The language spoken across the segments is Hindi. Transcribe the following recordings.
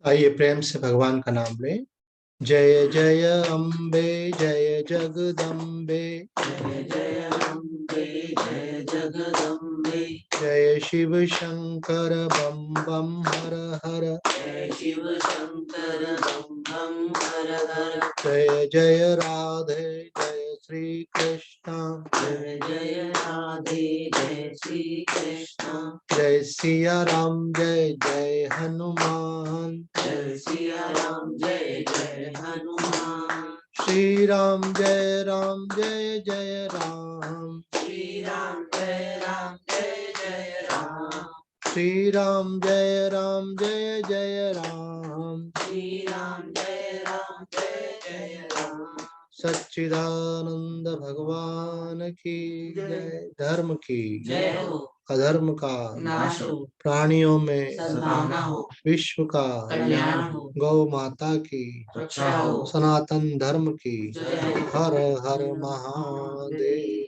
आइए प्रेम से भगवान का नाम लें। जय जय अम्बे, जय जगदम्बे, जय जय अम्बे, जय जगदम्बे, जय शिव शंकर बम बम हर हर, जय शिव शंकर बम बम हर हर, जय जय राधे जय श्री कृष्ण, जय जय राधे जय श्री कृष्ण, जय सिया राम जय जय हनुमान, जय सिया राम जय जय हनुमान, श्री राम जय जय राम, श्री राम जय जय राम, श्री राम जय जय राम, श्री राम जय जय राम। सच्चिदानंद भगवान की जय। धर्म की जय हो, अधर्म का नाश हो, प्राणियों में सद्भावना हो, विश्व का कल्याण हो, गौ माता की रक्षा हो, सनातन धर्म की जय हो। हर हर महादेव।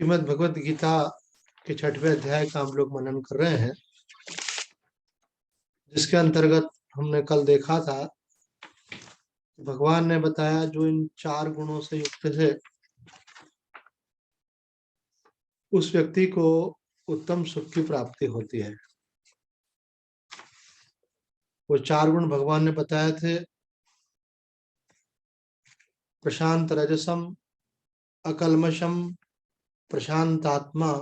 श्रीमद् भगवत गीता के 6वें अध्याय का हम लोग मनन कर रहे हैं, जिसके अंतर्गत हमने कल देखा था भगवान ने बताया जो इन 4 गुणों से युक्त है उस व्यक्ति को उत्तम सुख की प्राप्ति होती है। वो 4 गुण भगवान ने बताए थे, प्रशांत रजसम, अकल्मषम, प्रशांतात्मा,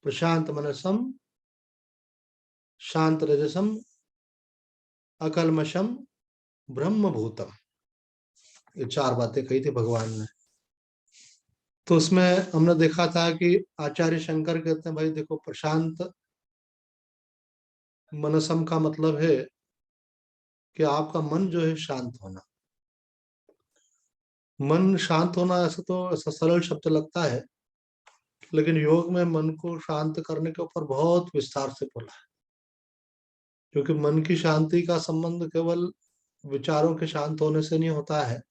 प्रशांत मनसम, शांत रजसम, अकल्मषम, ब्रह्मभूतम। ये 4 बातें कही थी भगवान ने। तो उसमें हमने देखा था कि आचार्य शंकर कहते हैं भाई देखो, प्रशांत मनसम का मतलब है कि आपका मन जो है शांत होना। मन शांत होना ऐसा तो ऐसा सरल शब्द लगता है, लेकिन योग में मन को शांत करने के ऊपर बहुत विस्तार से बोला है, क्योंकि मन की शांति का संबंध केवल विचारों के शांत होने से नहीं होता है।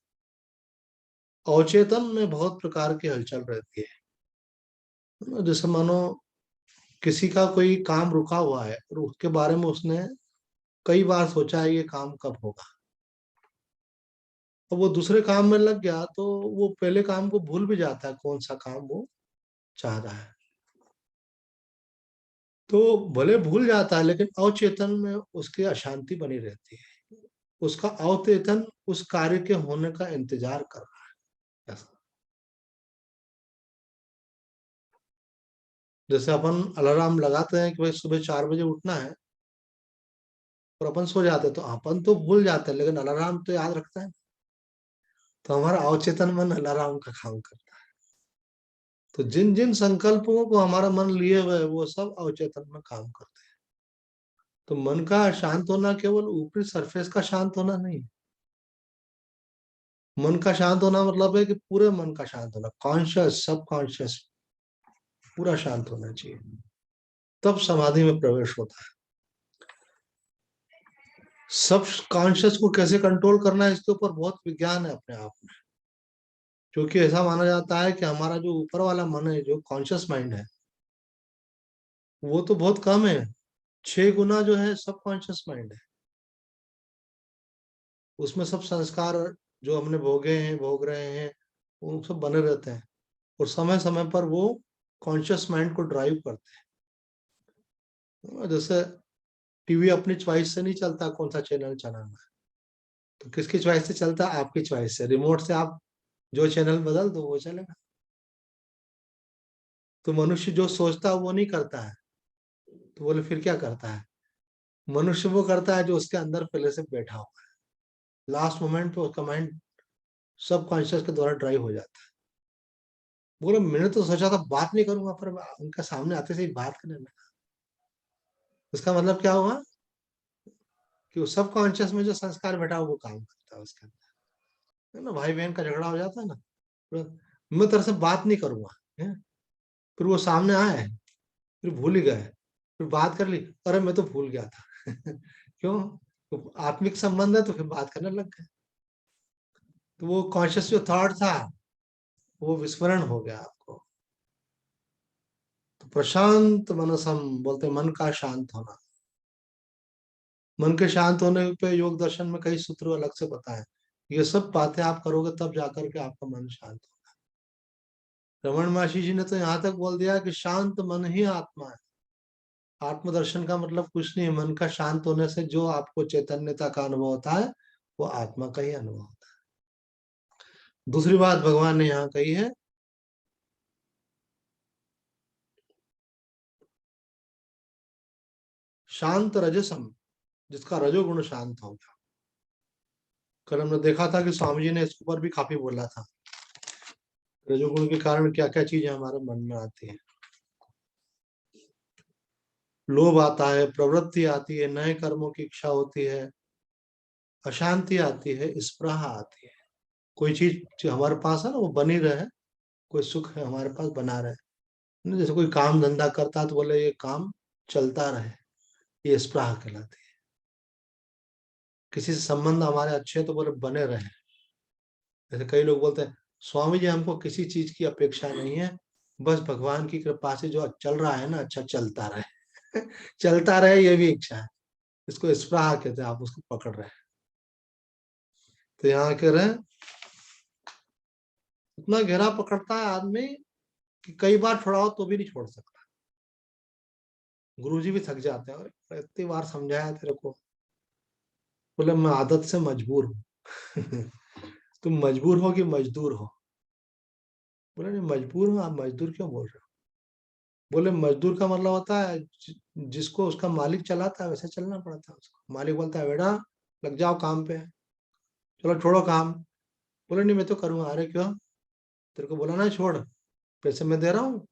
अवचेतन में बहुत प्रकार की हलचल रहती है। जैसे मानो किसी का कोई काम रुका हुआ है और उसके बारे में उसने कई बार सोचा है ये काम कब होगा, तो वो दूसरे काम में लग गया तो वो पहले काम को भूल भी जाता है कौन सा काम वो चाह रहा है। तो भले भूल जाता है लेकिन अवचेतन में उसकी अशांति बनी रहती है। उसका अवचेतन उस कार्य के होने का इंतजार कर रहा है। ऐसा जैसे अपन अलार्म लगाते हैं कि भाई सुबह 4 बजे उठना है और अपन सो जाते हैं, तो अपन तो भूल जाते हैं लेकिन अलार्म तो याद रखता है। तो हमारा अवचेतन मन अलार्म का काम करता है। तो जिन जिन संकल्पों को हमारा मन लिए हुए है वो सब अवचेतन में काम करते हैं। तो मन का शांत होना केवल ऊपरी सरफेस का शांत होना नहीं है। मन का शांत होना मतलब है कि पूरे मन का शांत होना, कॉन्शियस सब कॉन्शियस पूरा शांत होना चाहिए, तब समाधि में प्रवेश होता है। सब कॉन्शियस को कैसे कंट्रोल करना है इसके ऊपर बहुत विज्ञान है अपने आप में, क्योंकि ऐसा माना जाता है कि हमारा जो ऊपर वाला मन है, जो कॉन्शियस माइंड है, वो तो बहुत कम है। 6 गुना जो है सब कॉन्शियस माइंड है। उसमें सब संस्कार जो हमने भोगे हैं, भोग रहे हैं, वो सब बने रहते हैं और समय समय पर वो कॉन्शियस माइंड को ड्राइव करते हैं। जैसे टीवी अपनी चॉइस से नहीं चलता कौन सा चैनल चलाना है, तो किसकी चॉइस से चलता है? आपकी चॉइस से। रिमोट से आप जो चैनल बदल दो वो चलेगा। तो मनुष्य जो सोचता है वो नहीं करता है, तो बोले फिर क्या करता है? मनुष्य वो करता है जो उसके अंदर पहले से बैठा हुआ है। लास्ट मोमेंट पे उसका माइंड सब कॉन्शियस के द्वारा ड्राइव हो जाता है। बोले मैंने तो सोचा था बात नहीं करूंगा, पर उनके सामने आते से ही बात करने लगा। इसका मतलब क्या हुआ कि वो सब कॉन्शियस में जो संस्कार बैठा हुआ वो काम करता है उसके अंदर। है ना, भाई बहन का झगड़ा हो जाता है ना, तो मैं तेरे से बात नहीं करूंगा, है? फिर वो सामने आए, फिर भूल ही गए, फिर बात कर ली, अरे मैं तो भूल गया था। क्यों? तो आत्मिक संबंध है तो फिर बात करने लग गए। तो वो कॉन्शियस जो थॉट था वो विस्मरण हो गया आपको। तो प्रशांत मनसम बोलते मन का शांत होना। मन के शांत होने पे योग दर्शन में कई सूत्र अलग से बताए। ये सब बातें आप करोगे तब जाकर के आपका मन शांत होगा। रमन महर्षि जी ने तो यहाँ तक बोल दिया कि शांत मन ही आत्मा है। आत्मदर्शन का मतलब कुछ नहीं, मन का शांत होने से जो आपको चैतन्यता का अनुभव होता है वो आत्मा का ही अनुभव होता है। दूसरी बात भगवान ने यहाँ कही है, शांत रजसम, जिसका रजोगुण शांत हो गया। कल हमने देखा था कि स्वामी जी ने इसके ऊपर भी काफी बोला था, रजोगुण के कारण क्या क्या चीजें हमारे मन में आती है। लोभ आता है, प्रवृत्ति आती है, नए कर्मों की इच्छा होती है, अशांति आती है, स्पृहा आती है। कोई चीज जो हमारे पास है ना वो बनी रहे, कोई सुख है हमारे पास बना रहे। जैसे कोई काम धंधा करता है तो बोले ये काम चलता रहे, ये स्पृहा कहलाती है। किसी से संबंध हमारे अच्छे हैं तो बोले बने रहे। जैसे कई लोग बोलते हैं स्वामी जी हमको किसी चीज की अपेक्षा नहीं है, बस भगवान की कृपा से जो चल रहा है ना अच्छा चलता रहे। चलता रहे ये भी इच्छा है, इसको स्पृहा कहते हैं, आप उसको पकड़ रहे हैं। तो यहाँ कह रहे हैं इतना गहरा पकड़ता है आदमी कि कई बार छुड़ाओ तो भी नहीं छोड़ सकता। गुरुजी भी थक जाते हैं, "अरे, इतनी बार समझाया तेरे को।" बोले मैं आदत से मजबूर हूँ। तुम मजबूर हो कि मजदूर हो? बोले नहीं मजबूर हूँ, आप मजदूर क्यों बोल रहे हो? बोले मजदूर का मतलब होता है जिसको उसका मालिक चलाता है वैसे चलना पड़ता है उसको। मालिक बोलता है बेटा लग जाओ काम पे, चलो छोड़ो काम। बोले नहीं मैं तो करूंगा। अरे क्यों? तेरे को बोला ना छोड़, पैसे मैं दे रहा हूँ,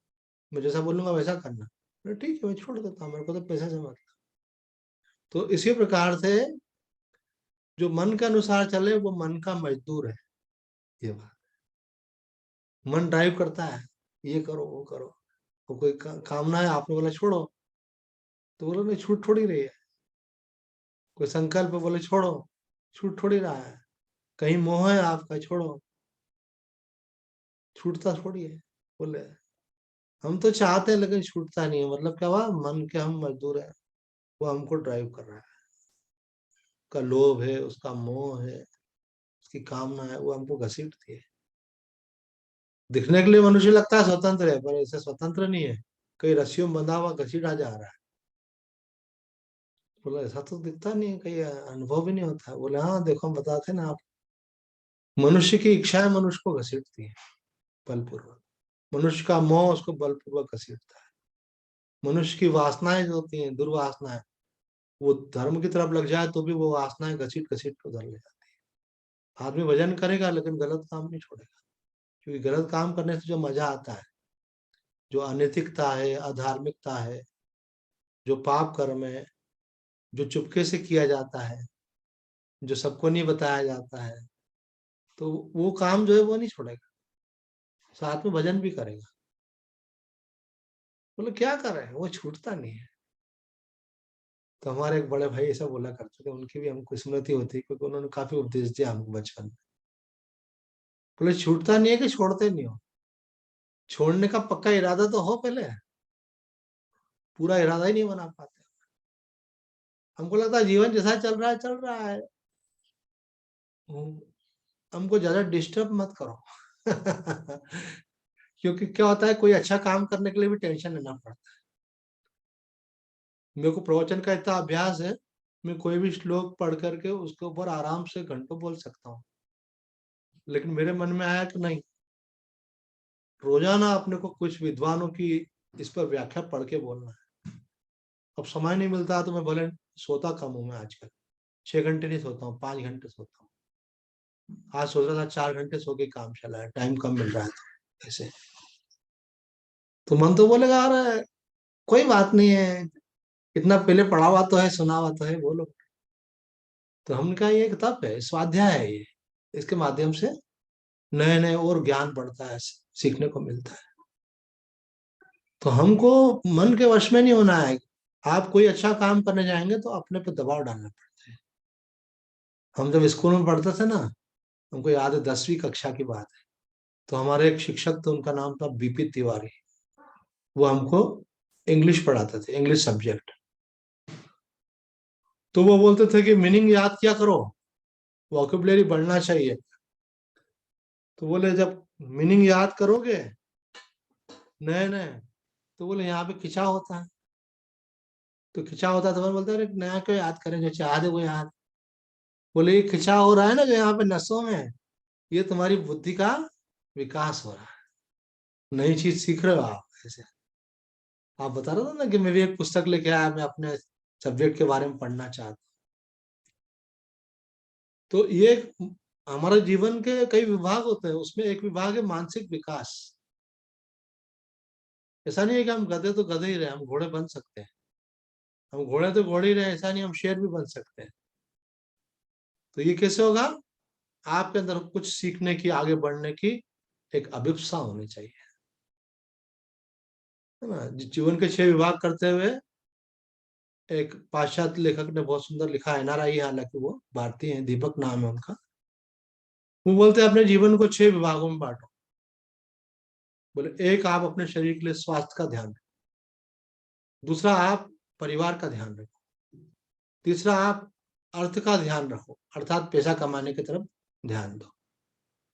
मैं जैसा बोलूंगा वैसा करना। बोले ठीक है मैं छोड़ देता हूँ, मेरे को तो पैसे से मतलब। तो इसी प्रकार से जो मन के अनुसार चले वो मन का मजदूर है। ये बात, मन ड्राइव करता है ये करो वो करो। तो कोई कामना है आपने बोला छोड़ो, तो बोलो नहीं छूट थोड़ी रही है। कोई संकल्प बोले छोड़ो, छूट थोड़ी रहा है। कहीं मोह है आपका, छोड़ो, छूटता थोड़ी है। बोले हम तो चाहते हैं लेकिन छूटता नहीं है, मतलब क्या हुआ, मन के हम मजदूर है, वो हमको ड्राइव कर रहा है। उसका लोभ है, उसका मोह है, उसकी कामना है, वो हमको घसीटती है। दिखने के लिए मनुष्य लगता है स्वतंत्र है, पर ऐसे स्वतंत्र नहीं है, कई रस्सियों में बंधा हुआ घसीटा जा रहा है। बोला ऐसा तो दिखता नहीं है, कहीं अनुभव भी नहीं होता है। बोले हाँ देखो हम बताते ना आप, मनुष्य की इच्छाएं मनुष्य को घसीटती है बलपूर्वक, मनुष्य का मोह उसको बलपूर्वक घसीटता है। मनुष्य की वासनाएं जो होती हैं दुर्वासनाएं, वो धर्म की तरफ लग जाए तो भी वो वासनाएं घसीट घसीट के उधर ले जाती है। आदमी भजन करेगा लेकिन गलत काम नहीं छोड़ेगा, क्योंकि गलत काम करने से जो मजा आता है, जो अनैतिकता है, अधार्मिकता है, जो पाप कर्म है, जो चुपके से किया जाता है, जो सबको नहीं बताया जाता है, तो वो काम जो है वो नहीं छोड़ेगा, साथ में भजन भी करेगा। बोले क्या कर रहे हैं, वो छूटता नहीं है। तो हमारे एक बड़े भाई ऐसा बोला करते थे, उनकी भी हमको स्मृति होती है क्योंकि उन्होंने काफी उपदेश दिया हमको बचपन में। बोले छूटता नहीं है कि छोड़ते नहीं हो, छोड़ने का पक्का इरादा तो हो पहले, पूरा इरादा ही नहीं बना पाते। हमको लगता है जीवन जैसा चल रहा है चल रहा है, हमको ज्यादा डिस्टर्ब मत करो। क्योंकि क्या होता है कोई अच्छा काम करने के लिए भी टेंशन लेना पड़ता है। मेरे को प्रवचन का इतना अभ्यास है, मैं कोई भी श्लोक पढ़ करके उसके ऊपर आराम से घंटों बोल सकता हूँ। लेकिन मेरे मन में आया कि नहीं, रोजाना अपने को कुछ विद्वानों की इस पर व्याख्या पढ़ के बोलना है। अब समय नहीं मिलता तो मैं भले सोता कम हूं, मैं आजकल 6 घंटे नहीं सोता हूँ, 5 घंटे सोता हूँ। आज सोच रहा था 4 घंटे सो के काम चला है, टाइम कम मिल रहा है तो ऐसे। तो मन तो बोलेगा अरे कोई बात नहीं है, इतना पहले पढ़ा हुआ तो है, सुना हुआ तो है, बोलो। तो हमने कहा ये एक तप है, स्वाध्याय है ये, इसके माध्यम से नए नए और ज्ञान बढ़ता है, सीखने को मिलता है। तो हमको मन के वश में नहीं होना है, आप कोई अच्छा काम करने जाएंगे तो अपने पे दबाव डालना पड़ता है। हम जब स्कूल में पढ़ते थे ना, हमको याद है 10वीं कक्षा की बात है, तो हमारे एक शिक्षक थे, उनका नाम था बीपी तिवारी। वो हमको इंग्लिश पढ़ाते थे, इंग्लिश सब्जेक्ट। तो वो बोलते थे कि मीनिंग याद किया करो, वोकेबुलरी बढ़ना चाहिए। तो बोले जब मीनिंग याद करोगे नए नए, तो बोले यहाँ पे खिंचाव होता है। तो खिंचाव होता है तो मैं बोलता अरे नया क्यों याद करें, जो चाह दे वो याद। बोले ये खिंचाव हो रहा है ना जो यहाँ पे नसों में, ये तुम्हारी बुद्धि का विकास हो रहा है, नई चीज सीख रहे हो आप ऐसे। आप बता रहे थे ना कि मैं भी एक पुस्तक लेके आया, मैं अपने सब्जेक्ट के बारे में पढ़ना चाहता हूँ। तो ये हमारे जीवन के कई विभाग होते हैं, उसमें एक विभाग है मानसिक विकास। ऐसा नहीं है कि हम गधे तो गधे ही रहे, हम घोड़े बन सकते हैं। हम घोड़े तो घोड़े ही रहे, ऐसा नहीं हम शेर भी बन सकते हैं। तो ये कैसे होगा? आपके अंदर कुछ सीखने की, आगे बढ़ने की एक अभिप्सा होनी चाहिए, है ना। जीवन के 6 विभाग करते हुए एक पाश्चात्य लेखक ने बहुत सुंदर लिखा है, एनआरआई, हालांकि वो भारतीय हैं, दीपक नाम है उनका। वो बोलते हैं अपने जीवन को 6 विभागों में बांटो। बोले एक, आप अपने शरीर के लिए स्वास्थ्य का ध्यान रखो। दूसरा, आप परिवार का ध्यान रखो। तीसरा, आप अर्थ का ध्यान रखो, अर्थात पैसा कमाने की तरफ ध्यान दो।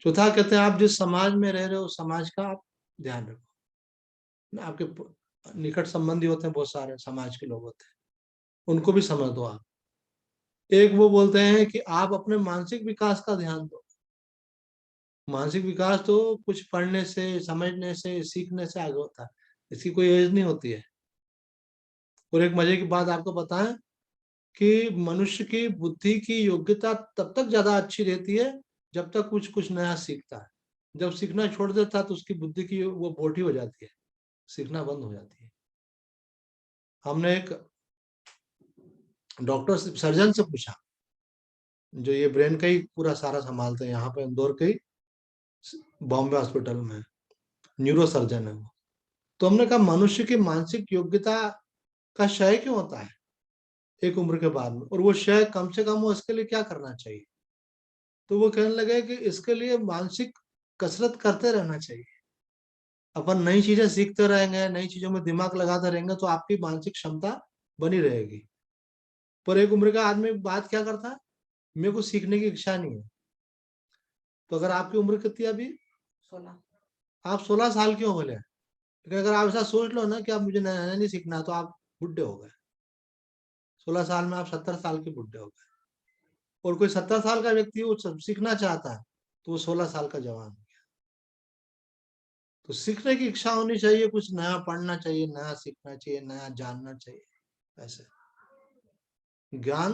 चौथा कहते हैं आप जिस समाज में रह रहे हो समाज का आप ध्यान रखो। आपके निकट संबंधी होते हैं, बहुत सारे समाज के लोग होते हैं, उनको भी समझ दो आप। एक वो बोलते हैं कि आप अपने मानसिक विकास का ध्यान दो। मानसिक विकास तो कुछ पढ़ने से, समझने से, सीखने से आगे होता है, इसकी कोई एज नहीं होती है। और एक मजे की बात आपको बताएं कि मनुष्य की बुद्धि की योग्यता तब तक ज्यादा अच्छी रहती है जब तक कुछ कुछ नया सीखता है। जब सीखना छोड़ देता है तो उसकी बुद्धि की वो बोटी हो जाती है, सीखना बंद हो जाती है। हमने एक डॉक्टर से, सर्जन से पूछा, जो ये ब्रेन का ही पूरा सारा संभालते हैं यहाँ पे इंदौर के ही बॉम्बे हॉस्पिटल में, न्यूरो सर्जन है वो। तो हमने कहा मनुष्य की मानसिक योग्यता का क्षय क्यों होता है एक उम्र के बाद में, और वो क्षय कम से कम हो इसके लिए क्या करना चाहिए? तो वो कहने लगे कि इसके लिए मानसिक कसरत करते रहना चाहिए। अपन नई चीजें सीखते रहेंगे, नई चीजों में दिमाग लगाते रहेंगे तो आपकी मानसिक क्षमता बनी रहेगी। पर एक उम्र का आदमी बात क्या करता है, मेरे को सीखने की इच्छा नहीं है। तो अगर आपकी उम्र कितनी है अभी? 16। आप 16 साल के हो बोले, लेकिन अगर आप ऐसा सोच लो ना कि आप मुझे नया नहीं सीखना, तो आप बुढ़े हो गए। 16 साल में आप 70 साल के बुढ़े हो गए। और कोई 70 साल का व्यक्ति वो सब सीखना चाहता है तो वो 16 साल का जवान है। तो सीखने की इच्छा होनी चाहिए, कुछ नया पढ़ना चाहिए, नया सीखना चाहिए, नया जानना चाहिए। ऐसे ज्ञान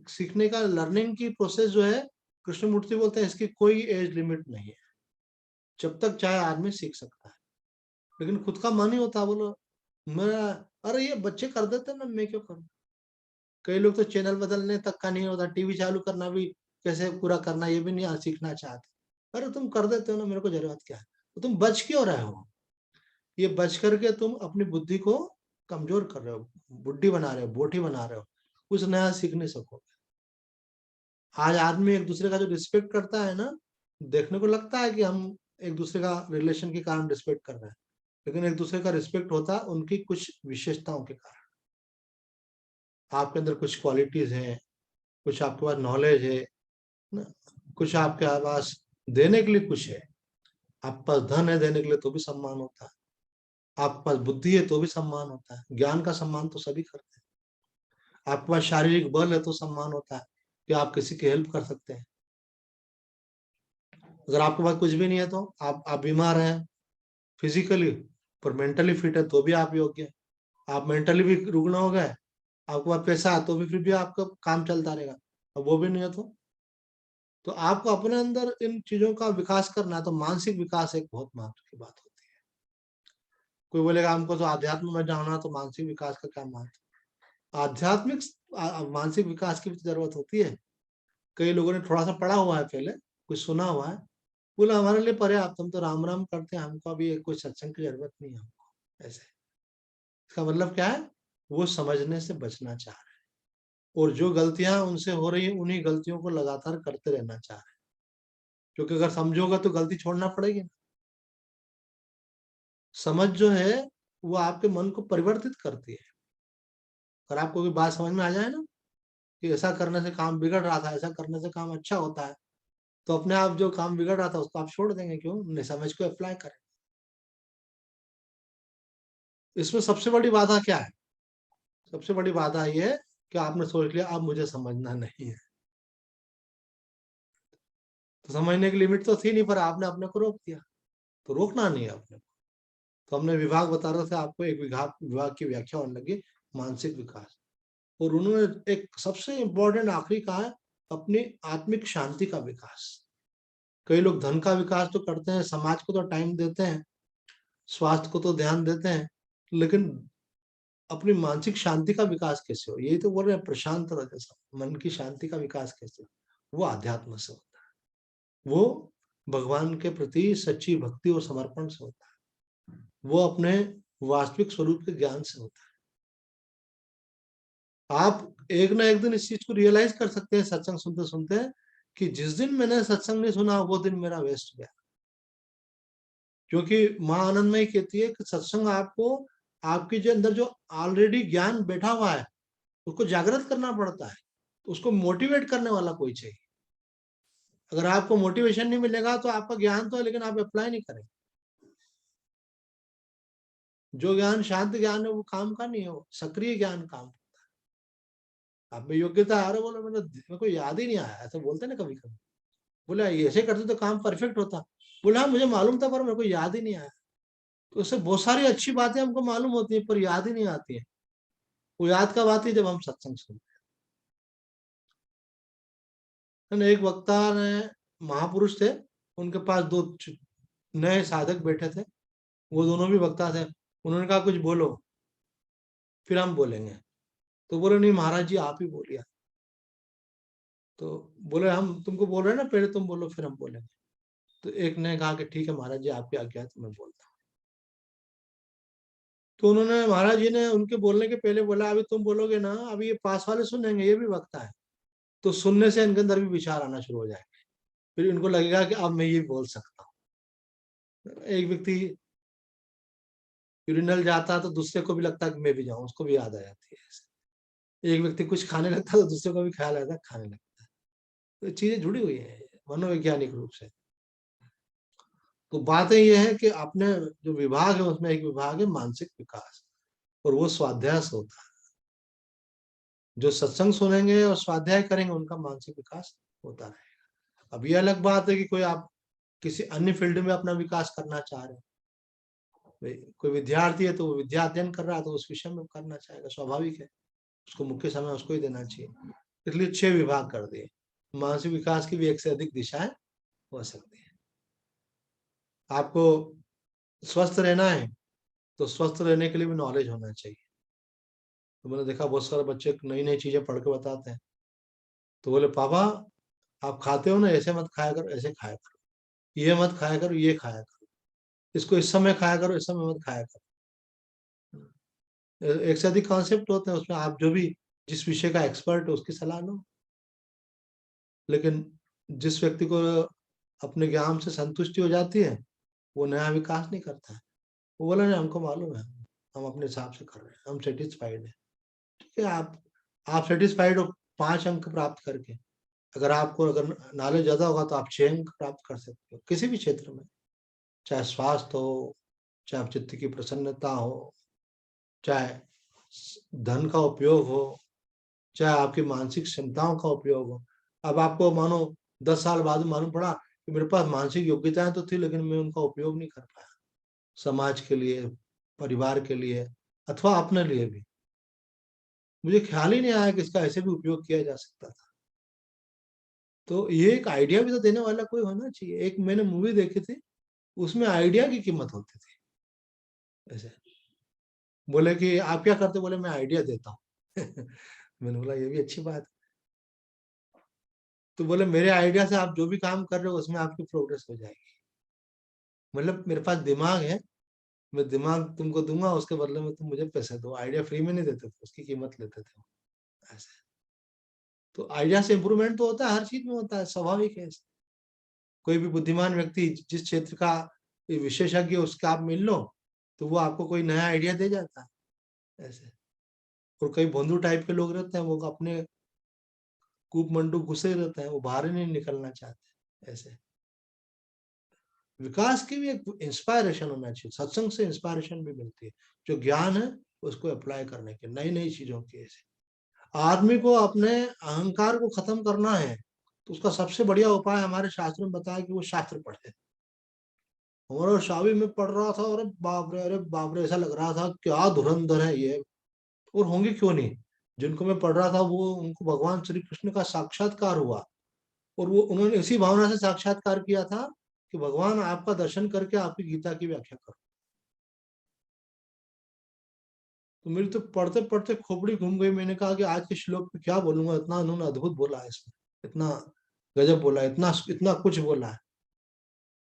सीखने का, लर्निंग की प्रोसेस जो है, कृष्णमूर्ति बोलते हैं इसकी कोई एज लिमिट नहीं है, जब तक चाहे आदमी सीख सकता है। लेकिन खुद का मन ही होता है, बोलो मैं, अरे ये बच्चे कर देते ना, मैं क्यों करूं। कई लोग तो चैनल बदलने तक का नहीं होता, टीवी चालू करना भी कैसे पूरा करना ये भी नहीं सीखना चाहते। अरे तुम कर देते हो ना, मेरे को जरूरत क्या है। तो तुम बच क्यों रहे हो? ये बच करके तुम अपनी बुद्धि को कमजोर कर रहे हो, बुद्धि बना रहे हो, बोटी बना रहे हो, कुछ नया सीख नहीं सकोगे। आज आदमी एक दूसरे का जो रिस्पेक्ट करता है ना, देखने को लगता है कि हम एक दूसरे का रिलेशन के कारण रिस्पेक्ट कर रहे हैं, लेकिन एक दूसरे का रिस्पेक्ट होता है उनकी कुछ विशेषताओं के कारण। आपके अंदर कुछ क्वालिटीज हैं, कुछ आपके पास नॉलेज है ना, कुछ आपके पास देने के लिए कुछ है। आपके पास धन है देने के लिए तो भी सम्मान होता है, आपके पास बुद्धि है तो भी सम्मान होता है। ज्ञान का सम्मान तो सभी करते हैं। आपके पास शारीरिक बल है तो सम्मान होता है कि आप किसी की हेल्प कर सकते हैं। अगर आपके पास कुछ भी नहीं है तो आप बीमार हैं फिजिकली, पर मेंटली फिट है तो भी आप योग्य हैं। आप मेंटली भी रुग्ण हो गए, आपके पास पैसा है तो भी फिर भी आपका काम चलता रहेगा, अब वो भी नहीं है तो आपको अपने अंदर इन चीजों का विकास करना है। तो मानसिक विकास एक बहुत महत्व की बात होती है। कोई बोलेगा हमको तो आध्यात्म में जाना, तो मानसिक विकास का क्या महत्व? आध्यात्मिक मानसिक विकास की भी तो जरूरत होती है। कई लोगों ने थोड़ा सा पढ़ा हुआ है, पहले कुछ सुना हुआ है, बोला हमारे लिए पर्याप्त, हम तो राम राम करते हैं, हमको अभी कोई सत्संग की जरूरत नहीं है हमको। ऐसे इसका मतलब क्या है? वो समझने से बचना चाह रहे हैं, और जो गलतियां उनसे हो रही है उन्हीं गलतियों को लगातार करते रहना चाह रहे हैं, क्योंकि अगर समझोगा तो गलती छोड़ना पड़ेगी ना। समझ जो है वो आपके मन को परिवर्तित करती है। अगर आपको कोई बात समझ में आ जाए ना कि ऐसा करने से काम बिगड़ रहा था, ऐसा करने से काम अच्छा होता है, तो अपने आप जो काम बिगड़ रहा था उसको आप छोड़ देंगे। क्यों? नहीं, समझ को अप्लाई करें। इसमें सबसे बड़ी बाधा क्या है? सबसे बड़ी बाधा ये है कि आपने सोच लिया अब मुझे समझना नहीं है। तो समझने की लिमिट तो थी नहीं, पर आपने अपने को रोक दिया। तो रोकना नहीं है अपने को। तो हमने विभाग बता रहे थे आपको, एक विभाग विभाग की व्याख्या होने लगी, मानसिक विकास। और उन्होंने एक सबसे इंपॉर्टेंट आखिरी कहा है, अपनी आत्मिक शांति का विकास। कई लोग धन का विकास तो करते हैं, समाज को तो टाइम देते हैं, स्वास्थ्य को तो ध्यान देते हैं, लेकिन अपनी मानसिक शांति का विकास कैसे हो? यही तो बोल रहे हैं, प्रशांत रहे जैसा मन की शांति का विकास कैसे हो? वो अध्यात्म से होता है। वो भगवान के प्रति सच्ची भक्ति और समर्पण से होता है। वो अपने वास्तविक स्वरूप के ज्ञान से होता है। आप एक ना एक दिन इस चीज को रियलाइज कर सकते हैं सत्संग सुनते सुनते, कि जिस दिन मैंने सत्संग नहीं सुना वो दिन मेरा वेस्ट गया। क्योंकि माँ आनंदमयी कहती है कि सत्संग आपको, आपके जो अंदर जो ऑलरेडी ज्ञान बैठा हुआ है उसको जागृत करना पड़ता है। उसको मोटिवेट करने वाला कोई चाहिए। अगर आपको मोटिवेशन नहीं मिलेगा तो आपका ज्ञान तो है लेकिन आप अप्लाई नहीं करेंगे। जो ज्ञान शांत ज्ञान है वो काम का नहीं है, वो सक्रिय ज्ञान काम। आप में योग्यता आ रहा, बोले मेरे को याद ही नहीं आया, ऐसे बोलते ना कभी कभी। बोले ऐसे करते तो काम परफेक्ट होता। बोला हाँ मुझे मालूम था पर मेरे को याद ही नहीं आया। तो उससे बहुत सारी अच्छी बातें हमको मालूम होती है पर याद ही नहीं आती है। वो याद कब आती है? जब हम सत्संग सुनते हैं। एक वक्ता ने, महापुरुष थे, उनके पास दो नए साधक बैठे थे। वो दोनों भी वक्ता थे। उन्होंने कहा कुछ बोलो फिर हम बोलेंगे। तो बोले नहीं महाराज जी आप ही बोलिए। तो बोले हम तुमको बोल रहे हैं ना, पहले तुम बोलो फिर हम बोलेंगे। तो एक ने कहा कि ठीक है महाराज जी आपकी आज्ञा है तो मैं बोलता हूँ। तो उन्होंने, महाराज जी ने उनके बोलने के पहले बोला अभी तुम बोलोगे ना, अभी ये पास वाले सुनेंगे, ये भी वक्ता है। तो सुनने से इनके अंदर भी विचार आना शुरू हो जाएंगे। फिर इनको लगेगा कि अब मैं ये बोल सकता हूँ। एक व्यक्ति यूरिनल जाता है तो दूसरे को भी लगता है कि मैं भी जाऊं, उसको भी याद आ जाती है ऐसे। एक व्यक्ति कुछ खाने लगता है तो दूसरे को भी ख्याल आता है खाने लगता है। तो चीजें जुड़ी हुई है मनोवैज्ञानिक रूप से। तो बात ये है कि अपने जो विभाग है उसमें एक विभाग है मानसिक विकास, और वो स्वाध्याय से होता है। जो सत्संग सुनेंगे और स्वाध्याय करेंगे उनका मानसिक विकास होता रहेगा। अब ये अलग बात है कि कोई आप किसी अन्य फील्ड में अपना विकास करना चाह रहे हैं। कोई विद्यार्थी है तो वो विद्या अध्ययन कर रहा है तो उस विषय में करना चाहेगा, स्वाभाविक है। उसको मुख्य समय उसको ही देना चाहिए। इसलिए 6 विभाग कर दिए। मानसिक विकास की भी एक से अधिक दिशाएं हो सकती है। आपको स्वस्थ रहना है तो स्वस्थ रहने के लिए भी नॉलेज होना चाहिए। तो मैंने देखा बहुत सारे बच्चे नई नई चीजें पढ़ के बताते हैं। तो बोले पापा आप खाते हो ना, ऐसे मत खाया करो, ऐसे खाया करो, ये मत खाया करो, ये खाया करो, इसको इस समय खाया करो, इस समय मत खाया करो। एक से अधिक कॉन्सेप्ट होते हैं, उसमें आप जो भी जिस विषय का एक्सपर्ट है उसकी सलाह लो। लेकिन जिस व्यक्ति को अपने ज्ञान से संतुष्टि हो जाती है वो नया विकास नहीं करता है। वो बोला नहीं हमको मालूम है, हम अपने हिसाब से कर रहे हैं, हम सेटिस्फाइड है। ठीक है, आप सेटिस्फाइड हो 5 अंक प्राप्त करके। अगर आपको अगर नॉलेज ज्यादा होगा तो आप 6 अंक प्राप्त कर सकते हो किसी भी क्षेत्र में। चाहे स्वास्थ्य हो, चाहे चित्त की प्रसन्नता हो, चाहे धन का उपयोग हो, चाहे आपकी मानसिक क्षमताओं का उपयोग हो। अब आपको मानो 10 साल बाद मालूम पड़ा कि मेरे पास मानसिक योग्यताएं तो थी लेकिन मैं उनका उपयोग नहीं कर पाया, समाज के लिए, परिवार के लिए, अथवा अपने लिए भी। मुझे ख्याल ही नहीं आया कि इसका ऐसे भी उपयोग किया जा सकता था। तो ये एक आइडिया भी तो देने वाला कोई होना चाहिए। एक मैंने मूवी देखी थी, उसमें आइडिया की कीमत होती थी। ऐसे बोले कि आप क्या करते? बोले मैं आइडिया देता हूँ। मैंने बोला ये भी अच्छी बात है। तो बोले मेरे आइडिया से आप जो भी काम कर रहे हो उसमें आपकी प्रोग्रेस हो जाएगी। मतलब मेरे पास दिमाग है, मैं दिमाग तुमको दूंगा, उसके बदले में तुम मुझे पैसे दो। आइडिया फ्री में नहीं देते थे, उसकी कीमत लेते थे ऐसे। तो आइडिया से इम्प्रूवमेंट तो होता है, हर चीज में होता है, स्वाभाविक है। कोई भी बुद्धिमान व्यक्ति जिस क्षेत्र का विशेषज्ञ उसका आप मिल लो, तो वो आपको कोई नया आइडिया दे जाता है ऐसे। और कई भोंदू टाइप के लोग रहते हैं, वो अपने कूप मंडू घुसे रहते हैं, वो बाहर ही नहीं निकलना चाहते ऐसे। विकास की भी एक इंस्पायरेशन होना चाहिए, सत्संग से इंस्पायरेशन भी मिलती है, जो ज्ञान है उसको अप्लाई करने के, नई नई चीजों के ऐसे। आदमी को अपने अहंकार को खत्म करना है, तो उसका सबसे बढ़िया उपाय हमारे शास्त्र में बताया कि वो शास्त्र पढ़े। हमारा शावी में पढ़ रहा था, अरे बाप रे, ऐसा लग रहा था क्या धुरंधर है ये। और होंगे क्यों नहीं, जिनको मैं पढ़ रहा था वो उनको भगवान श्री कृष्ण का साक्षात्कार हुआ, और वो उन्होंने इसी भावना से साक्षात्कार किया था कि भगवान आपका दर्शन करके आपकी गीता की व्याख्या करो। तो मेरी तो पढ़ते पढ़ते खोपड़ी घूम गई। मैंने कहा कि आज के श्लोक पे क्या बोलूंगा, इतना उन्होंने अद्भुत बोला है इसमें, इतना गजब बोला है, इतना इतना कुछ बोला है,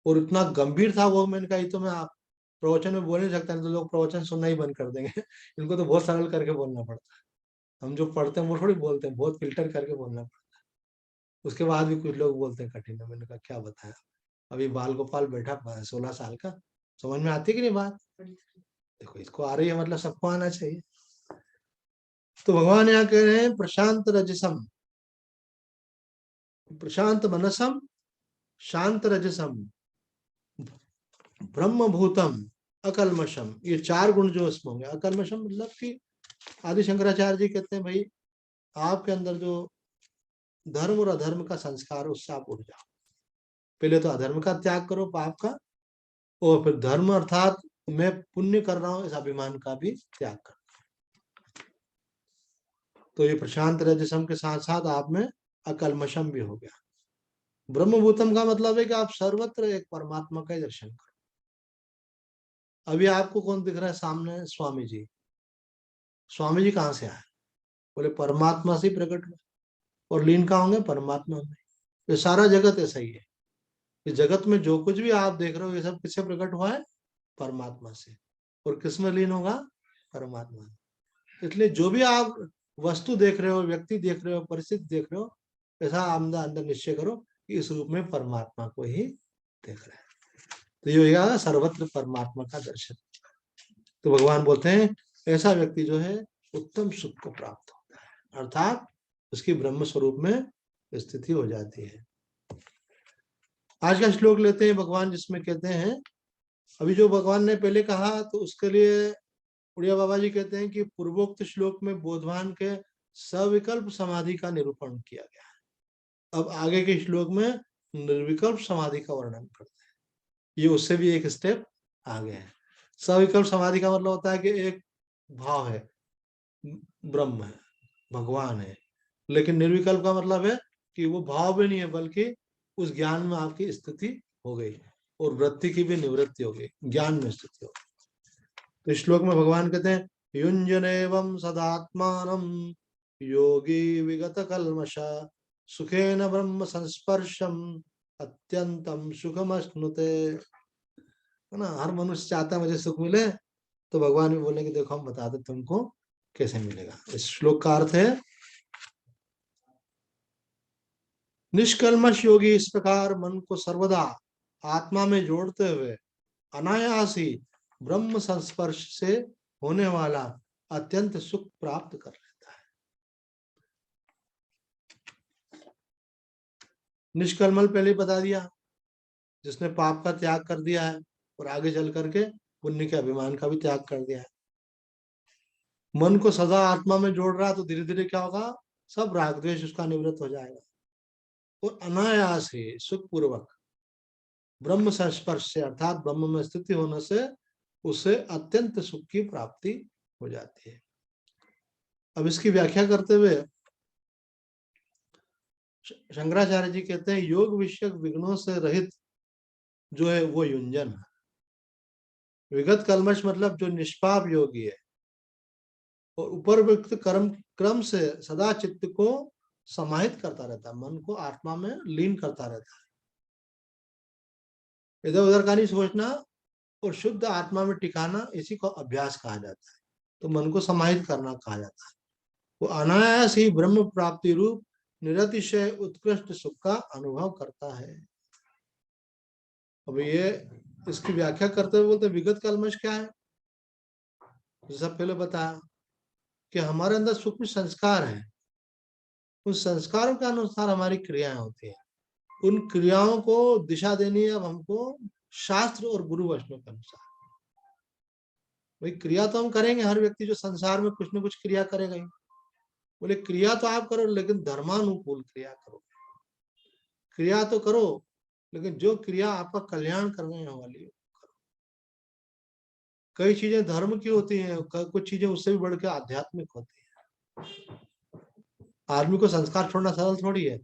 और इतना गंभीर था वो। मैंने कहा ये तो मैं आप प्रवचन में बोल नहीं सकता, नहीं तो लोग प्रवचन सुनना ही बंद कर देंगे। इनको तो बहुत सरल करके बोलना पड़ता है। हम जो पढ़ते हैं वो थोड़ी बोलते हैं, बहुत फिल्टर करके बोलना पड़ता है। उसके बाद भी कुछ लोग बोलते हैं कठिन है। मैंने कहा क्या बताया। अभी बाल गोपाल बैठा 16 साल का, समझ में आती कि नहीं बात। देखो इसको आ रही है, मतलब सबको आना चाहिए। तो भगवान यहाँ कह रहे हैं प्रशांत रजसम, प्रशांत मनसम, शांत रजसम, ब्रह्म भूतम, अकलमशम। ये 4 गुण जो इसमें होंगे। अकलमशम मतलब कि आदि शंकराचार्य जी कहते हैं भाई आपके अंदर जो धर्म और अधर्म का संस्कार, उससे आप उठ जाओ। पहले तो अधर्म का त्याग करो, पाप का, और फिर धर्म अर्थात मैं पुण्य कर रहा हूं इस अभिमान का भी त्याग करो। तो ये प्रशांत रजसम के साथ साथ आप में अकलमशम भी हो गया। ब्रह्मभूतम का मतलब है कि आप सर्वत्र एक परमात्मा का ही दर्शन करो। अभी आपको कौन दिख रहा है सामने, स्वामी जी। स्वामी जी कहाँ से आए, बोले परमात्मा से प्रकट हुए, और लीन कहाँ होंगे, परमात्मा में। ये सारा जगत ऐसा ही है। इस जगत में जो कुछ भी आप देख रहे हो, ये सब किससे प्रकट हुआ है, परमात्मा से। और किस में लीन होगा, परमात्मा में। इसलिए जो भी आप वस्तु देख रहे हो, व्यक्ति देख रहे हो, परिस्थिति देख रहे हो, ऐसा अंदर अंदर निश्चय करो कि इस रूप में परमात्मा को ही देख रहे हैं। तो ये होगा सर्वत्र परमात्मा का दर्शन। तो भगवान बोलते हैं ऐसा व्यक्ति जो है उत्तम सुख को प्राप्त होता है, अर्थात उसकी ब्रह्म स्वरूप में स्थिति हो जाती है। आज का श्लोक लेते हैं भगवान, जिसमें कहते हैं, अभी जो भगवान ने पहले कहा तो उसके लिए उड़िया बाबा जी कहते हैं कि पूर्वोक्त श्लोक में बोधवान के सविकल्प समाधि का निरूपण किया गया है। अब आगे के श्लोक में निर्विकल्प समाधि का वर्णन करते हैं। ये उससे भी एक स्टेप आगे है। सविकल्प समाधि का मतलब होता है कि एक भाव है, ब्रह्म है, भगवान है, लेकिन निर्विकल्प का मतलब है कि वो भाव भी नहीं है, बल्कि उस ज्ञान में आपकी स्थिति हो गई, और वृत्ति की भी निवृत्ति हो गई, ज्ञान में स्थिति हो गई। तो श्लोक में भगवान कहते हैं युंजन एवं सदात्मानम योगी विगत कल्मश सुखेन ब्रह्म संस्पर्शम अत्यंतम सुखमश्नुते। है ना, हर मनुष्य चाहता है मुझे सुख मिले, तो भगवान भी बोले कि देखो हम बता दे तुमको कैसे मिलेगा। इस श्लोक का अर्थ है निष्कल्मश योगी इस प्रकार मन को सर्वदा आत्मा में जोड़ते हुए अनायास ही ब्रह्म संस्पर्श से होने वाला अत्यंत सुख प्राप्त कर लेता है। निष्कलमल पहले ही बता दिया, जिसने पाप का त्याग कर दिया है और आगे चल करके पुण्य के अभिमान का भी त्याग कर दिया है। मन को सदा आत्मा में जोड़ रहा है, तो धीरे धीरे क्या होगा, सब राग द्वेष उसका निवृत्त हो जाएगा, और अनायास ही सुख पूर्वक ब्रह्म संस्पर्श से अर्थात ब्रह्म में स्थिति होने से उसे अत्यंत सुख की प्राप्ति हो जाती है। अब इसकी व्याख्या करते हुए शंकराचार्य जी कहते हैं योग विषयक विघ्नों से रहित जो है वो युंजन है। विगत कल्मश मतलब जो निष्पाप योगी है, और उपरयुक्त कर्म क्रम से सदा चित्त को समाहित करता रहता है, मन को आत्मा में लीन करता रहता है, इधर उधर का नहीं सोचना, और शुद्ध आत्मा में टिकाना, इसी को अभ्यास कहा जाता है। तो मन को समाहित करना कहा जाता है। वो अनायास ही ब्रह्म प्राप्ति रूप निरतिशय उत्कृष्ट सुख का अनुभव करता है। अब ये इसकी व्याख्या करते हुए बोलते विगत कल्मश क्या है। जैसा पहले बताया कि हमारे अंदर सूक्ष्म संस्कार है, उन संस्कारों के अनुसार हमारी क्रियाएं होती हैं। उन क्रियाओं को दिशा देनी है अब हमको शास्त्र और गुरु वचनों के अनुसार। भाई क्रिया तो हम करेंगे, हर व्यक्ति जो संसार में कुछ न कुछ क्रिया करेगा ही। बोले क्रिया तो आप करो लेकिन धर्मानुकूल क्रिया करो। क्रिया तो करो लेकिन जो क्रिया आपका कल्याण करने वाली है। कई चीजें धर्म की होती हैं, कुछ चीजें उससे भी बढ़ के आध्यात्मिक होती है। आदमी को संस्कार छोड़ना सरल थोड़ी है।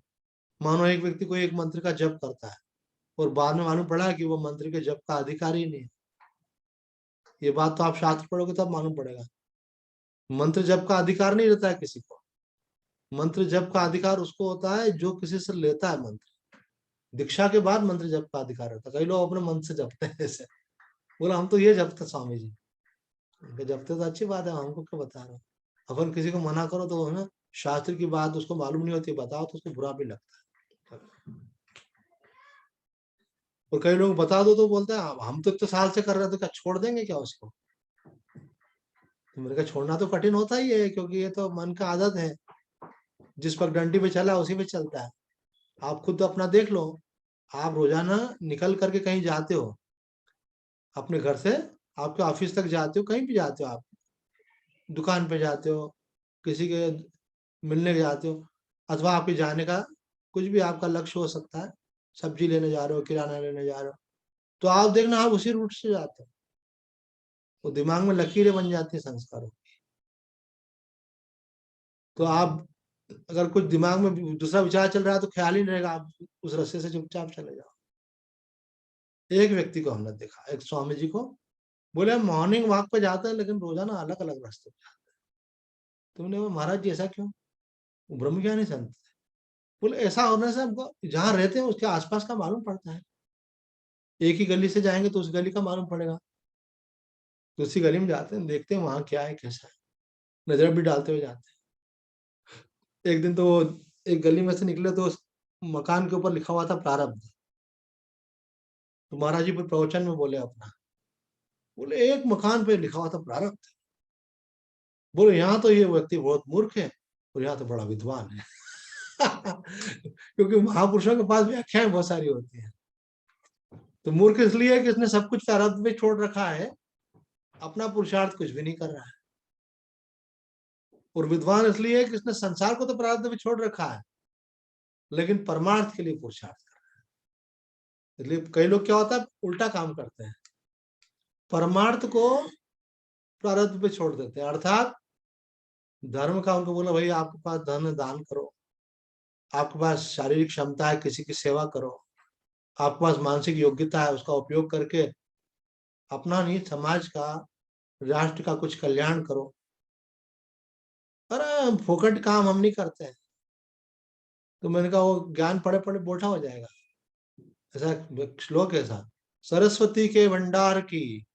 मानो एक व्यक्ति को एक मंत्र का जप करता है और बाद में मालूम पड़ा कि वो मंत्र के जप का अधिकारी नहीं है। ये बात तो आप शास्त्र पढ़ोगे तब मालूम पड़ेगा। मंत्र जप का अधिकार नहीं रहता है किसी को। मंत्र जप का अधिकार उसको होता है जो किसी से लेता है मंत्र। दीक्षा के बाद मंत्र जप का अधिकार रहता है। कई लोग अपने मन से जपते हैं ऐसे। बोला हम तो ये जपते स्वामी जी। जपते तो अच्छी बात है, हमको क्यों बता रहे हो। अपन किसी को मना करो तो है ना, शास्त्र की बात उसको मालूम नहीं होती, बताओ तो उसको बुरा भी लगता है। और कई लोग बता दो तो बोलते हैं हम तो इतने साल से कर रहे थे, क्या छोड़ देंगे क्या उसको। तो मेरे का छोड़ना तो कठिन होता ही है, क्योंकि ये तो मन का आदत है। जिस पर डंडी पे चला उसी पे चलता है। आप खुद अपना देख लो। आप रोजाना निकल करके कहीं जाते हो, अपने घर से आपके ऑफिस तक जाते हो, कहीं भी जाते हो, आप दुकान पे जाते हो, किसी के मिलने जाते हो, अथवा आपके जाने का कुछ भी आपका लक्ष्य हो सकता है। सब्जी लेने जा रहे हो, किराना लेने जा रहे हो, तो आप देखना आप उसी रूट से जाते हो। वो दिमाग में लकीरें बन जाती है संस्कारों। तो आप अगर कुछ दिमाग में दूसरा विचार चल रहा है तो ख्याल ही नहीं रहेगा, आप उस रास्ते से चुपचाप चले जाओ। एक व्यक्ति को हमने देखा, एक स्वामी जी को, बोले मॉर्निंग वॉक पे जाते हैं लेकिन रोजाना अलग अलग रास्ते पे जाते हैं। तुमने वो महाराज जी ऐसा क्यों। वो ब्रह्मज्ञानी संत थे। बोले ऐसा होने से हमको जहाँ रहते हैं उसके आसपास का मालूम पड़ता है। एक ही गली से जाएंगे तो उस गली का मालूम पड़ेगा। तो उसी गली में जाते हैं, देखते हैं वहां क्या है कैसा है, नजर भी डालते हुए जाते हैं। एक दिन तो वो एक गली में से निकले तो उस मकान के ऊपर लिखा हुआ था प्रारब्ध। तो महाराज जी पर प्रवचन में बोले अपना, बोले एक मकान पे लिखा हुआ था प्रारब्ध। बोले यहाँ तो ये व्यक्ति बहुत मूर्ख है और यहाँ तो बड़ा विद्वान है। क्योंकि महापुरुषों के पास व्याख्याएं बहुत सारी होती हैं। तो मूर्ख इसलिए है कि इसने सब कुछ प्रारब्ध में छोड़ रखा है, अपना पुरुषार्थ कुछ भी नहीं कर रहा है। और विद्वान इसलिए है कि इसने संसार को तो प्रारब्ध में छोड़ रखा है लेकिन परमार्थ के लिए पुरुषार्थ कर रहा है। इसलिए कई लोग क्या होता है उल्टा काम करते हैं, परमार्थ को प्रारब्ध पे छोड़ देते हैं। अर्थात धर्म का उनको बोला भाई आपके पास धन है दान करो, आपके पास शारीरिक क्षमता है किसी की सेवा करो, आपके पास मानसिक योग्यता है उसका उपयोग करके अपना नहीं समाज का राष्ट्र का कुछ कल्याण करो। अरे फोकट काम हम नहीं करते हैं। तो मैंने कहा वो ज्ञान पढ़े पढ़े बोझा हो जाएगा। ऐसा श्लोक है ऐसा, सरस्वती के भंडार की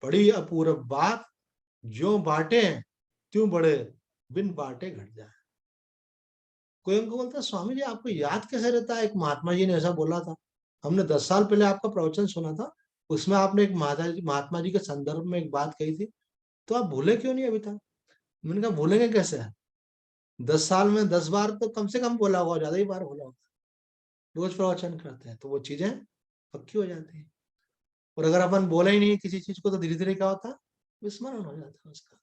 बड़ी अपूर्व बात, जो बांटे त्यों बड़े, बिन बांटे घट जाए। कोई हमको बोलता है स्वामी जी आपको याद कैसे रहता है, एक महात्मा जी ने ऐसा बोला था, हमने 10 साल पहले आपका प्रवचन सुना था, उसमें आपने एक महात्मा जी के संदर्भ में एक बात कही थी, तो आप भूले क्यों नहीं अभी तक। मैंने कहा भूलेंगे कैसे है, 10 साल में 10 बार तो कम से कम बोला होगा, ज्यादा ही बार बोला होगा। रोज प्रवचन करते हैं तो वो चीजें पक्की हो जाती है। और अगर अपन बोला ही नहीं किसी चीज को तो धीरे धीरे क्या होता है, विस्मरण हो जाता है उसका।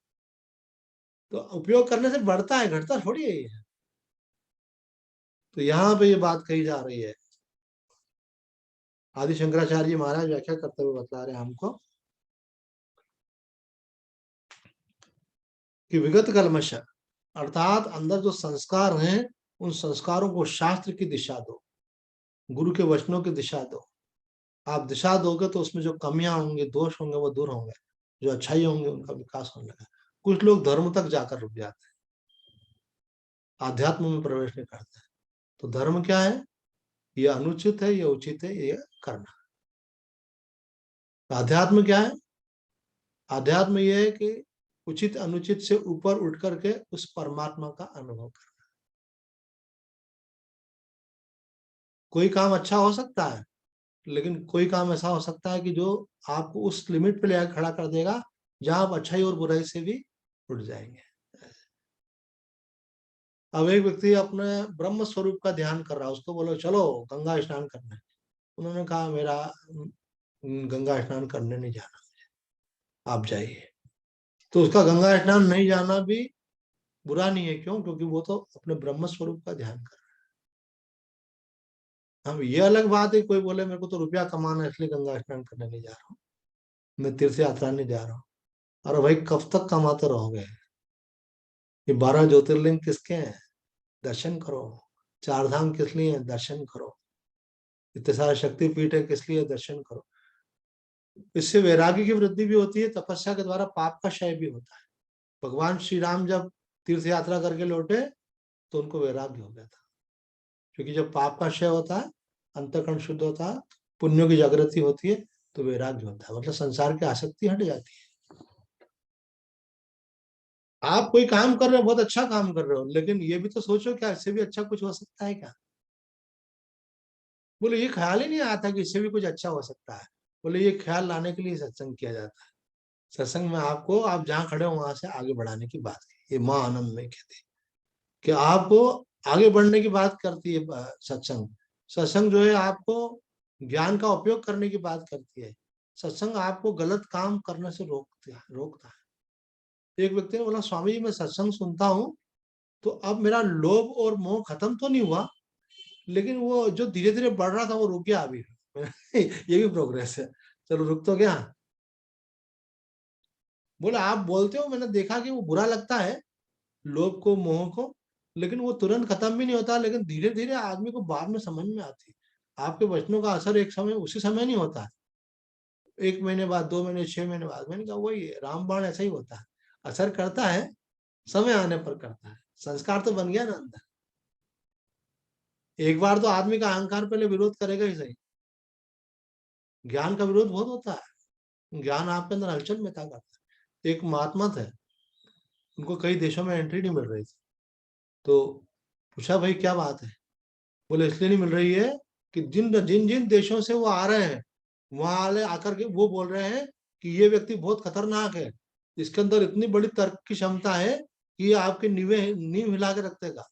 तो उपयोग करने से बढ़ता है, घटता थोड़ी है ये। तो यहाँ पे ये बात कही जा रही है। आदि शंकराचार्य महाराज व्याख्या करते हुए बता रहे हैं हमको कि विगत कल्मश अर्थात अंदर जो संस्कार हैं उन संस्कारों को शास्त्र की दिशा दो, गुरु के वचनों की दिशा दो। आप दिशा दोगे तो उसमें जो कमियां होंगी दोष होंगे वो दूर होंगे, जो अच्छाई होंगे उनका विकास होने लगा। कुछ लोग धर्म तक जाकर रुक जाते हैं, आध्यात्म में प्रवेश नहीं करते। तो धर्म क्या है, ये अनुचित है, ये उचित है, ये करना। अध्यात्म क्या है? अध्यात्म यह है कि उचित अनुचित से ऊपर उठ करके उस परमात्मा का अनुभव करना। कोई काम अच्छा हो सकता है, लेकिन कोई काम ऐसा हो सकता है कि जो आपको उस लिमिट पे ले आकर खड़ा कर देगा जहां आप अच्छाई और बुराई से भी उठ जाएंगे। अब एक व्यक्ति अपने ब्रह्म स्वरूप का ध्यान कर रहा है, उसको बोलो चलो गंगा स्नान करना है, उन्होंने कहा मेरा गंगा स्नान करने नहीं जाना, आप जाइए। तो उसका गंगा स्नान नहीं जाना भी बुरा नहीं है, क्यों? क्योंकि वो तो अपने ब्रह्म स्वरूप का ध्यान कर रहा है। हम ये अलग बात है, कोई बोले मेरे को तो रुपया कमाना है इसलिए गंगा स्नान करने नहीं जा रहा हूँ, मैं तीर्थ यात्रा नहीं जा रहा हूँ। अरे भाई कब तक कमाते रहोगे? ये 12 ज्योतिर्लिंग किसके हैं? दर्शन करो। 4 धाम किस लिए हैं? दर्शन करो। इतने सारे शक्तिपीठ है किस लिए? दर्शन करो। इससे वैराग्य की वृद्धि भी होती है, तपस्या के द्वारा पाप का क्षय भी होता है। भगवान श्री राम जब तीर्थ यात्रा करके लौटे तो उनको वैराग्य हो गया था, क्योंकि जब पाप का क्षय होता है, अंतःकरण शुद्ध होता है, पुण्यों की जागृति होती है, तो वैराग्य होता है, मतलब संसार की आसक्ति हट जाती है। आप कोई काम कर रहे हो, बहुत अच्छा काम कर रहे हो, लेकिन ये भी तो सोचो क्या इससे भी अच्छा कुछ हो सकता है क्या? बोले ये ख्याल ही नहीं आता कि इससे भी कुछ अच्छा हो सकता है। बोले ये ख्याल लाने के लिए सत्संग किया जाता है। सत्संग में आपको, आप जहाँ खड़े हो वहां से आगे बढ़ाने की बात की, ये माँ आनंद में कहती है कि आपको आगे बढ़ने की बात करती है सत्संग। सत्संग जो है आपको ज्ञान का उपयोग करने की बात करती है। सत्संग आपको गलत काम करने से रोकता है। एक व्यक्ति ने बोला स्वामी जी मैं सत्संग सुनता हूँ तो अब मेरा लोभ और मोह खत्म तो नहीं हुआ, लेकिन वो जो धीरे धीरे बढ़ रहा था वो रुक गया अभी। ये भी प्रोग्रेस है। चलो रुक तो गया। बोले आप बोलते हो, मैंने देखा कि वो बुरा लगता है लोभ को मोह को, लेकिन वो तुरंत खत्म भी नहीं होता, लेकिन धीरे धीरे आदमी को बाद में समझ में आती है। आपके वचनों का असर एक समय उसी समय नहीं होता है, 1 महीने बाद, 2 महीने, 6 महीने बाद। मैंने कहा वही है, रामबाण ऐसा ही होता है, असर करता है, समय आने पर करता है। संस्कार तो बन गया ना अंदर। एक बार तो आदमी का अहंकार पहले विरोध करेगा ही सही। ज्ञान का विरोध बहुत होता है, ज्ञान आपके अंदर हलचल में था करता है। एक महात्मा थे, उनको कई देशों में एंट्री नहीं मिल रही थी, तो पूछा भाई क्या बात है? बोले इसलिए नहीं मिल रही है कि जिन जिन जिन देशों से वो आ रहे हैं, वहां वाले आकर के वो बोल रहे हैं कि ये व्यक्ति बहुत खतरनाक है, इसके अंदर इतनी बड़ी तर्क की क्षमता है कि ये आपकी नींव हिला के रख देगा,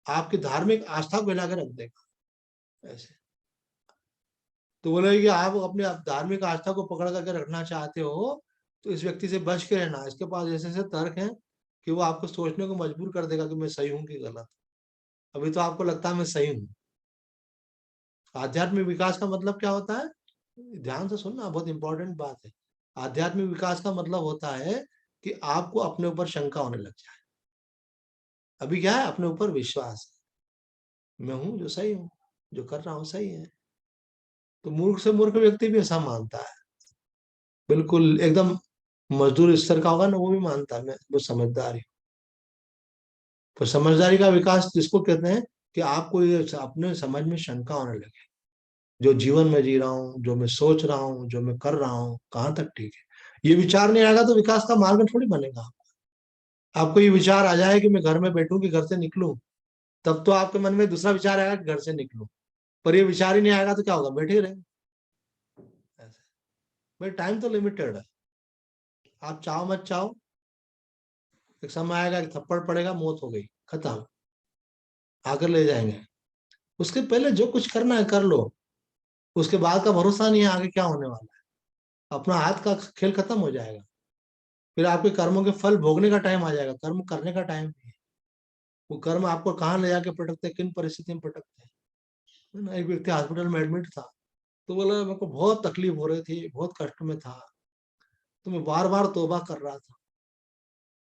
आपकी धार्मिक आस्था को हिला के रख देगा। ऐसे तो बोले कि आप अपने धार्मिक आस्था को पकड़ करके रखना चाहते हो तो इस व्यक्ति से बच के रहना, इसके पास ऐसे ऐसे तर्क हैं कि वो आपको सोचने को मजबूर कर देगा कि मैं सही हूँ कि गलत। अभी तो आपको लगता है मैं सही हूँ। आध्यात्मिक विकास का मतलब क्या होता है? ध्यान से सुनना, बहुत इंपॉर्टेंट बात है। आध्यात्मिक विकास का मतलब होता है कि आपको अपने ऊपर शंका होने लग जाए। अभी क्या है? अपने ऊपर विश्वास है, मैं हूं जो सही हूँ, जो कर रहा हूँ सही है। तो मूर्ख से मूर्ख व्यक्ति भी ऐसा मानता है, बिल्कुल एकदम मजदूर स्तर का होगा ना, वो भी मानता है मैं वो समझदार हूँ। तो समझदारी का विकास जिसको कहते हैं कि आपको ये अपने समझ में शंका होने लगे, जो जीवन में जी रहा हूँ, जो मैं सोच रहा हूँ, जो मैं कर रहा हूँ, कहाँ तक ठीक है। ये विचार नहीं आएगा तो विकास का मार्ग थोड़ी बनेगा। आपको ये विचार आ जाए कि मैं घर में बैठूं कि घर से निकलूं, तब तो आपके मन में दूसरा विचार आएगा कि घर से निकलूं। पर ये विचार ही नहीं आएगा तो क्या होगा? बैठे ही रहे ऐसे। भाई टाइम तो लिमिटेड है, आप चाहो मत चाहो, एक समय आएगा कि थप्पड़ पड़ेगा, मौत हो गई, खत्म, आकर ले जाएंगे। उसके पहले जो कुछ करना है कर लो, उसके बाद का भरोसा नहीं है आगे क्या होने वाला है। अपना हाथ का खेल खत्म हो जाएगा, फिर आपके कर्मों के फल भोगने का टाइम आ जाएगा, कर्म करने का टाइम नहीं है। वो कर्म आपको कहाँ ले जाके पटकते हैं, किन परिस्थिति में पटकते हैं ना। एक व्यक्ति हॉस्पिटल में एडमिट था, तो बोला मेरे को बहुत तकलीफ हो रही थी, बहुत कष्ट में था, तो मैं बार बार तौबा कर रहा था।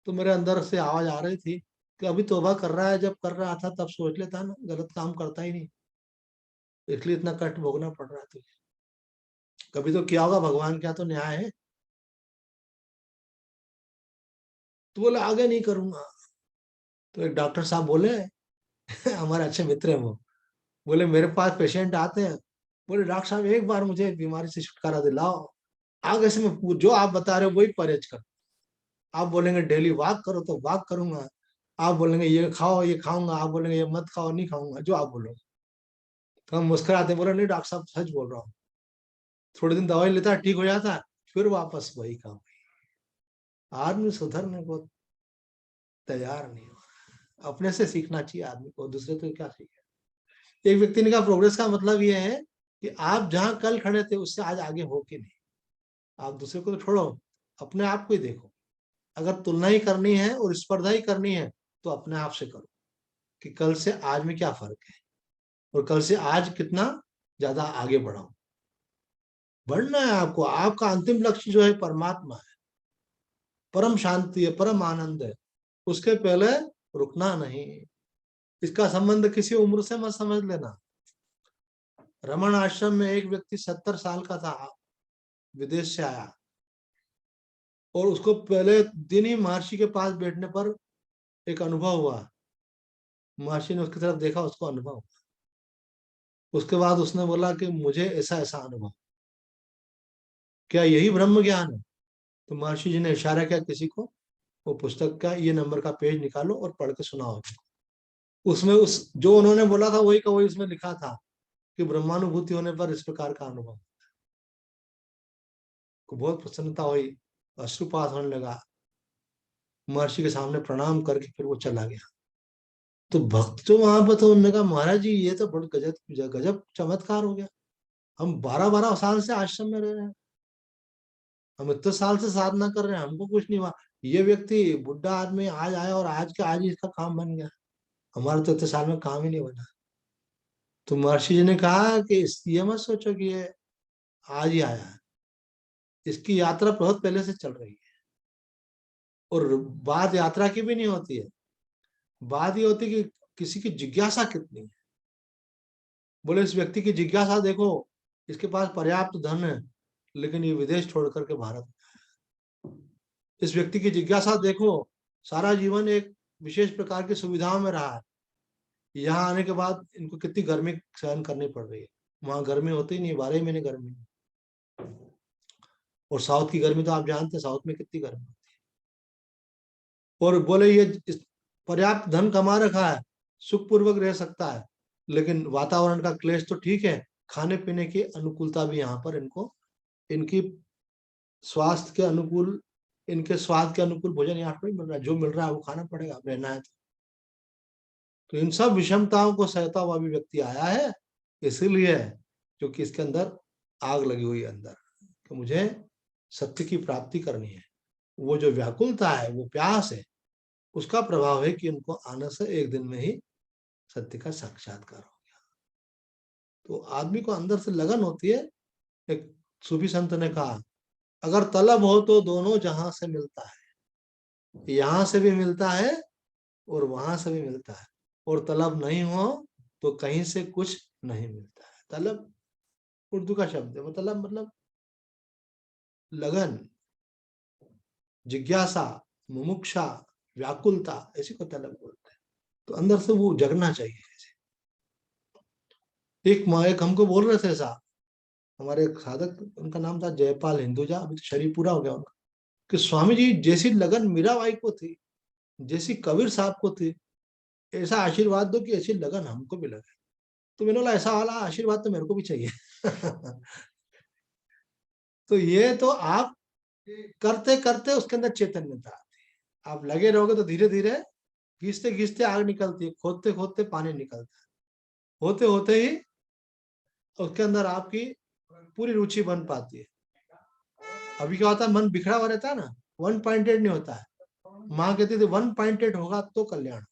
तो मेरे अंदर से आवाज आ रही थी कि अभी तौबा कर रहा है, जब कर रहा था तब सोच लेता ना, गलत काम करता ही नहीं, इसलिए इतना कष्ट भोगना पड़ रहा है तुझे। कभी तो किया होगा, भगवान क्या तो न्याय है। तो बोले आगे नहीं करूंगा। तो एक डॉक्टर साहब बोले, हमारे अच्छे मित्र हैं वो, बोले मेरे पास पेशेंट आते हैं, बोले डॉक्टर साहब एक बार मुझे बीमारी से छुटकारा दिलाओ। आगे से मैं जो आप बता रहे हो वही परहेज कर। आप बोलेंगे डेली वॉक करो तो वॉक करूंगा, आप बोलेंगे ये खाओ ये खाऊंगा, आप बोलेंगे ये मत खाओ नहीं खाऊंगा, जो आप बोलोगे। तो हम मुस्कुराते बोले नहीं डॉक्टर साहब सच बोल रहा हूँ। थोड़े दिन दवाई लेता है ठीक हो जाता है, फिर वापस वही काम। आदमी सुधरने को तैयार नहीं हो। अपने से सीखना चाहिए आदमी को, दूसरे तो क्या सीखे। एक व्यक्ति ने कहा प्रोग्रेस का मतलब ये है कि आप जहां कल खड़े थे उससे आज आगे हो कि नहीं। आप दूसरे को तो छोड़ो, अपने आप को ही देखो। अगर तुलना ही करनी है और स्पर्धा ही करनी है तो अपने आप से करो कि कल से आज में क्या फर्क है, और कल से आज कितना ज्यादा आगे बढ़ाओ। बढ़ना है आपको, आपका अंतिम लक्ष्य जो है परमात्मा है, परम शांति है, परम आनंद है। उसके पहले रुकना नहीं। इसका संबंध किसी उम्र से मत समझ लेना। रमन आश्रम में एक व्यक्ति 70 साल का था, विदेश से आया, और उसको पहले दिन ही महर्षि के पास बैठने पर एक अनुभव हुआ। महर्षि ने उसकी तरफ देखा, उसको अनुभव हुआ। उसके बाद उसने बोला कि मुझे ऐसा ऐसा अनुभव, क्या यही ब्रह्म ज्ञान है? तो महर्षि जी ने इशारा किया किसी को, वो पुस्तक का ये नंबर का पेज निकालो और पढ़ के सुनाओ। उसमें उस जो उन्होंने बोला था वही का वही उसमें लिखा था कि ब्रह्मानुभूति होने पर इस प्रकार का अनुभव। को बहुत प्रसन्नता हुई, अश्रुपात होने लगा। महर्षि के सामने प्रणाम करके फिर वो चला गया। तो भक्त जो वहां पर थे उन्होंने कहा महाराज जी ये तो बहुत गजब गजब चमत्कार हो गया। हम 12-12 साल से आश्रम में रह रहे हैं, हम इतने साल से साधना कर रहे हैं, हमको कुछ नहीं हुआ। ये व्यक्ति बुढ़ा आदमी आज आया और आज के आज ही इसका काम बन गया। हमारे तो इतने साल में काम ही नहीं बना। तो महर्षि जी ने कहा कि ये मत सोचो कि ये आज ही आया है, इसकी यात्रा बहुत पहले से चल रही है। और बात यात्रा की भी नहीं होती है, बात ये होती है कि किसी की जिज्ञासा कितनी है। बोले इस व्यक्ति की जिज्ञासा देखो, इसके पास पर्याप्त धन है लेकिन ये विदेश छोड़ करके भारत। इस व्यक्ति की जिज्ञासा देखो, सारा जीवन एक विशेष प्रकार की सुविधाओं में रहा है, यहाँ आने के बाद इनको कितनी गर्मी सहन करनी पड़ रही है। वहां गर्मी होती ही नहीं, 12 महीने गर्मी। और साउथ की गर्मी तो आप जानते हैं, साउथ में कितनी गर्मी होती है। और बोले ये पर्याप्त धन कमा रखा है, सुखपूर्वक रह सकता है, लेकिन वातावरण का क्लेश तो ठीक है, खाने पीने की अनुकूलता भी यहाँ पर इनको, इनकी स्वास्थ्य के अनुकूल, इनके स्वाद के अनुकूल भोजन यहाँ पर मिल रहा है। जो मिल रहा है वो खाना पड़ेगा, रहना है तो इन सब विषमताओं को सहता हुआ भी व्यक्ति आया है, इसीलिए क्योंकि इसके अंदर आग लगी हुई है अंदर कि मुझे सत्य की प्राप्ति करनी है। वो जो व्याकुलता है, वो प्यास है, उसका प्रभाव है कि उनको आने से एक दिन में ही सत्य का साक्षात्कार हो गया। तो आदमी को अंदर से लगन होती है। एक सूफी संत ने कहा अगर तलब हो तो दोनों जहां से मिलता है, यहां से भी मिलता है और वहां से भी मिलता है, और तलब नहीं हो तो कहीं से कुछ नहीं मिलता है। तलब उर्दू का शब्द है, मतलब लगन, जिज्ञासा, मुमुक्षा, व्याकुलता, ऐसी को तलब बोलते हैं। तो अंदर से वो जगना चाहिए। एक हमको बोल रहे थे ऐसा, हमारे एक साधक, उनका नाम था जयपाल हिंदुजा, अभी तो शरीर पूरा हो गया उनका, कि स्वामी जी जैसी लगन मीराबाई को थी, जैसी कबीर साहब को थी, ऐसा आशीर्वाद दो कि ऐसी लगन हमको भी लगे। तो मैंने बोला ऐसा वाला आशीर्वाद तो मेरे को भी चाहिए। तो ये तो आप करते करते उसके अंदर चैतन्यता आती है। आप लगे रहोगे तो धीरे धीरे घिसते घिसते आग निकलती है, खोदते खोदते पानी निकलता है, होते होते ही उसके अंदर आपकी पूरी रुचि बन पाती है। अभी क्या होता है, मन बिखरा हुआ रहता है ना, वन पॉइंटेड नहीं होता है। माँ कहती थी 1 पॉइंटेड होगा तो कल्याण।